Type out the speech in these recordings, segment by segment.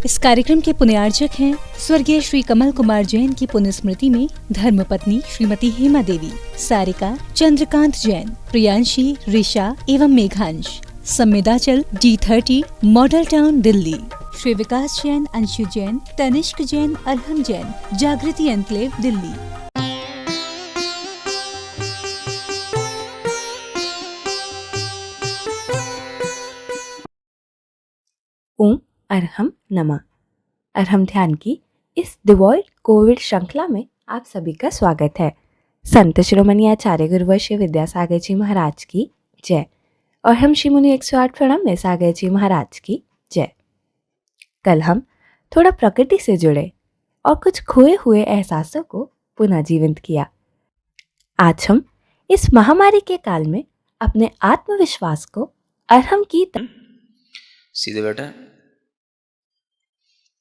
इस कार्यक्रम के पुण्यार्चक हैं स्वर्गीय श्री कमल कुमार जैन की पुण्य स्मृति में धर्मपत्नी श्रीमती हेमा देवी, सारिका, चंद्रकांत जैन, प्रियांशी, ऋषा एवं Meghansh. Samvedachal D30, Model Town, Delhi. Shri Vikas Jain, Anshu Jain, Tanishk Jain, Arham Jain, Jagriti Enclave, Delhi. ओम अरहम नमः। अरहम ध्यान की इस डिवॉइड कोविड श्रृंखला में आप सभी का स्वागत है। संत शिरोमणि आचार्य गुरुवर श्री विद्यासागर जी महाराज की जय और हम श्री मुनि 108 प्रणाम में सागर जी महाराज की जय। कल हम थोड़ा प्रकृति से जुड़े और कुछ खोए हुए एहसासों को पुनः जीवंत किया। आज हम इस महामारी के काल में अपने आत्मविश्वास को अरहम की सीधे बैठे,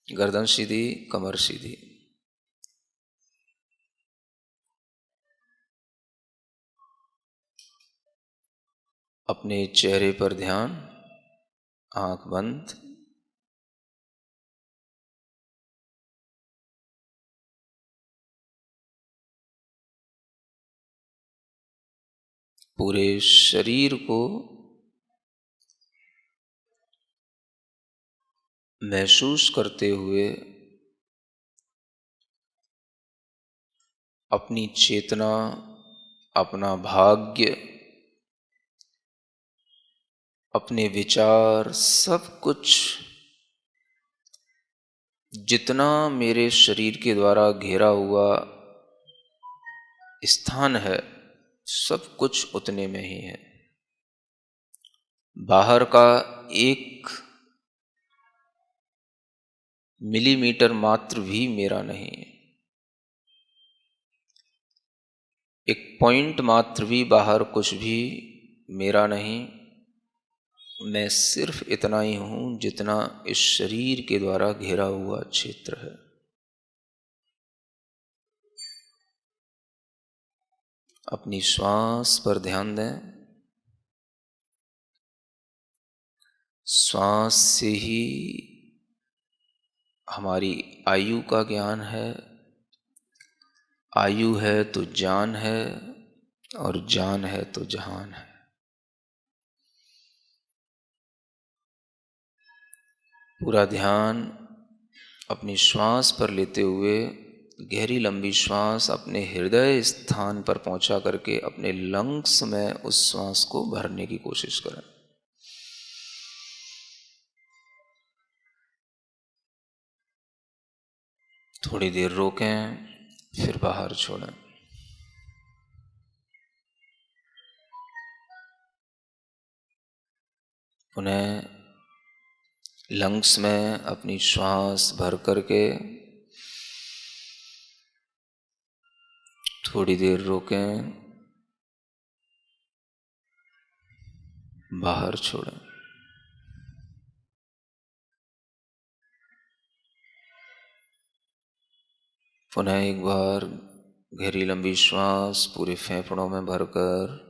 गर्दन सीधी, कमर सीधी। अपने चेहरे पर ध्यान, आंख बंद। पूरे शरीर को महसूस करते हुए अपनी चेतना, अपना भाग्य, अपने विचार, सब कुछ जितना मेरे शरीर के द्वारा घेरा हुआ स्थान है, सब कुछ उतने में ही है। बाहर का 1 मिलीमीटर मात्र भी मेरा नहीं है। 1 पॉइंट मात्र भी बाहर कुछ भी मेरा नहीं। मैं सिर्फ इतना ही हूं जितना इस शरीर के द्वारा घेरा हुआ क्षेत्र है। अपनी श्वास पर ध्यान दें। श्वास से ही हमारी आयु का ज्ञान है। आयु है तो जान है और जान है तो जहान है। पूरा ध्यान अपनी श्वास पर लेते हुए गहरी लंबी श्वास अपने हृदय स्थान पर पहुंचा करके अपने लंग्स में उस श्वास को भरने की कोशिश करें। थोड़ी देर रोकें, फिर बाहर छोड़ें। पुनः लंग्स में अपनी श्वास भर करके थोड़ी देर रोकें, बाहर छोड़ें। पुनः एक बार गहरी लंबी श्वास पूरे फेफड़ों में भरकर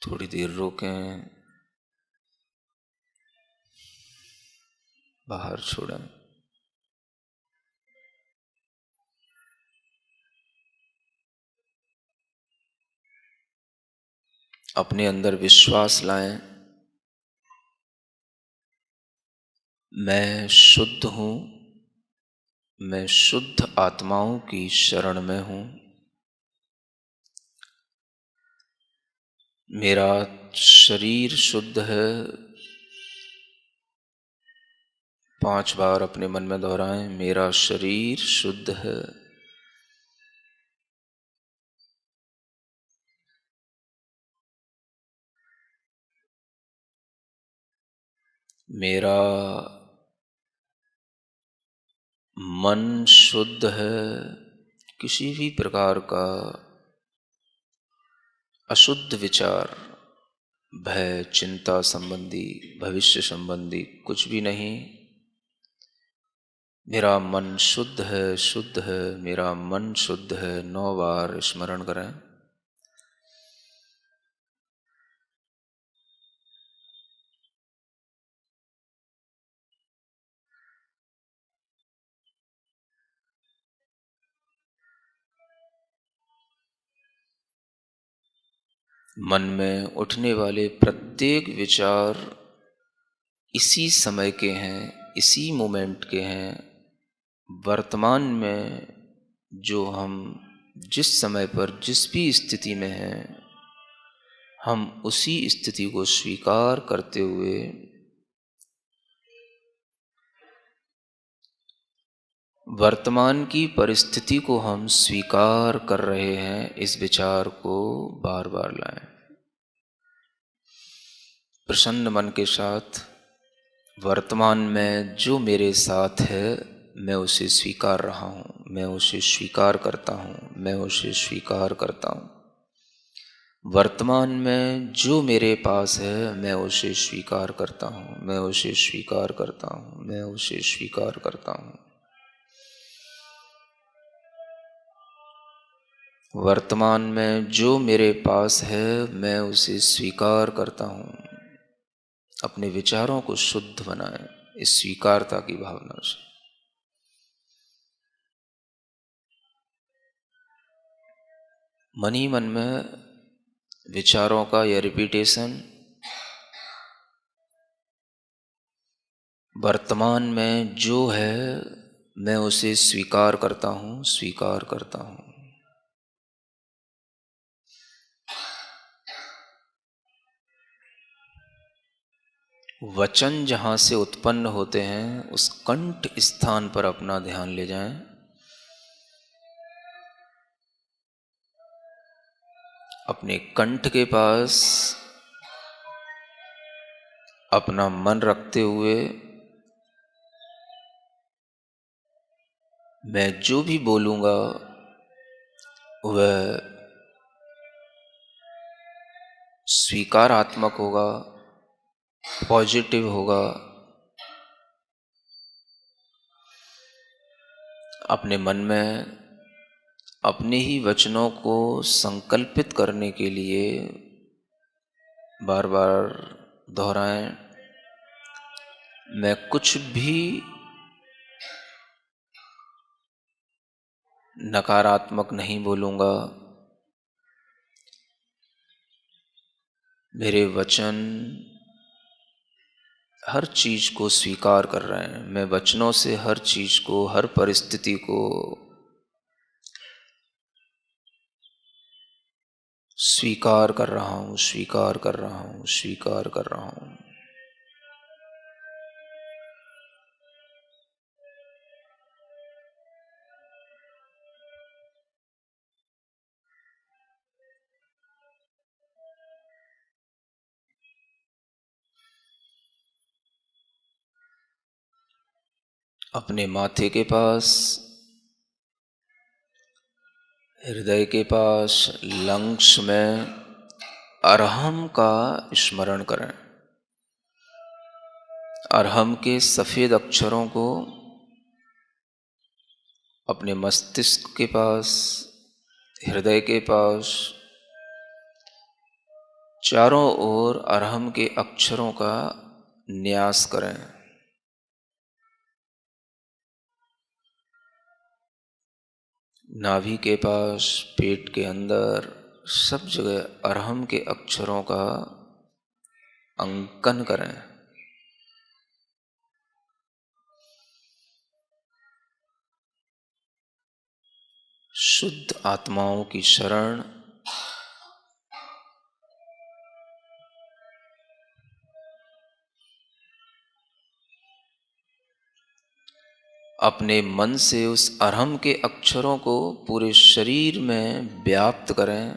थोड़ी देर रोकें, बाहर छोड़ें। अपने अंदर विश्वास लाएं, मैं शुद्ध हूं, मैं शुद्ध आत्माओं की शरण में हूं। मेरा शरीर शुद्ध है। 5 बार अपने मन में दोहराएं, मेरा शरीर शुद्ध है। मेरा मन शुद्ध है। किसी भी प्रकार का अशुद्ध विचार, भय, चिंता संबंधी, भविष्य संबंधी कुछ भी नहीं। मेरा मन शुद्ध है, शुद्ध है, मेरा मन शुद्ध है। 9 बार स्मरण करें। मन में उठने वाले प्रत्येक विचार इसी समय के हैं, इसी मोमेंट के हैं। वर्तमान में जो हम जिस समय पर जिस भी स्थिति में हैं, हम उसी स्थिति को स्वीकार करते हुए वर्तमान की परिस्थिति को हम स्वीकार कर रहे हैं। इस विचार को बार बार लाएं। प्रसन्न मन के साथ वर्तमान में जो मेरे साथ है मैं उसे स्वीकार रहा हूँ, मैं उसे स्वीकार करता हूँ, मैं उसे स्वीकार करता हूँ। वर्तमान में जो मेरे पास है मैं उसे स्वीकार करता हूँ, मैं उसे स्वीकार करता हूँ, मैं उसे स्वीकार करता हूँ। वर्तमान में जो मेरे पास है मैं उसे स्वीकार करता हूँ। अपने विचारों को शुद्ध बनाएं इस स्वीकारता की भावना से। मन ही मन में विचारों का यह रिपीटेशन, वर्तमान में जो है मैं उसे स्वीकार करता हूँ, स्वीकार करता हूँ। वचन जहाँ से उत्पन्न होते हैं उस कंठ स्थान पर अपना ध्यान ले जाएं। अपने कंठ के पास अपना मन रखते हुए मैं जो भी बोलूँगा वह स्वीकारात्मक होगा, पॉजिटिव होगा। अपने मन में अपने ही वचनों को संकल्पित करने के लिए बार बार दोहराएं। मैं कुछ भी नकारात्मक नहीं बोलूँगा। मेरे वचन हर चीज़ को स्वीकार कर रहे हैं। मैं वचनों से हर चीज़ को, हर परिस्थिति को स्वीकार कर रहा हूँ, स्वीकार कर रहा हूँ, स्वीकार कर रहा हूँ। अपने माथे के पास, हृदय के पास, लंग्स में अरहम का स्मरण करें। अरहम के सफ़ेद अक्षरों को अपने मस्तिष्क के पास, हृदय के पास, चारों ओर अरहम के अक्षरों का न्यास करें। नाभि के पास, पेट के अंदर, सब जगह अरहम के अक्षरों का अंकन करें। शुद्ध आत्माओं की शरण, अपने मन से उस अरहम के अक्षरों को पूरे शरीर में व्याप्त करें।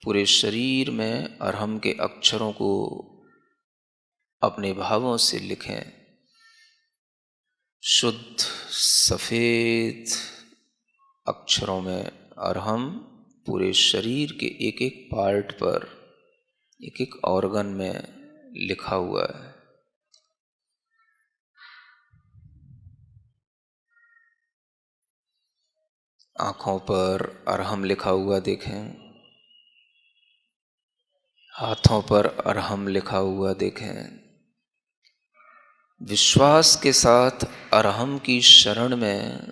पूरे शरीर में अरहम के अक्षरों को अपने भावों से लिखें। शुद्ध सफ़ेद अक्षरों में अरहम पूरे शरीर के एक एक पार्ट पर, एक एक ऑर्गन में लिखा हुआ है। आँखों पर अरहम लिखा हुआ देखें। हाथों पर अरहम लिखा हुआ देखें। विश्वास के साथ अरहम की शरण में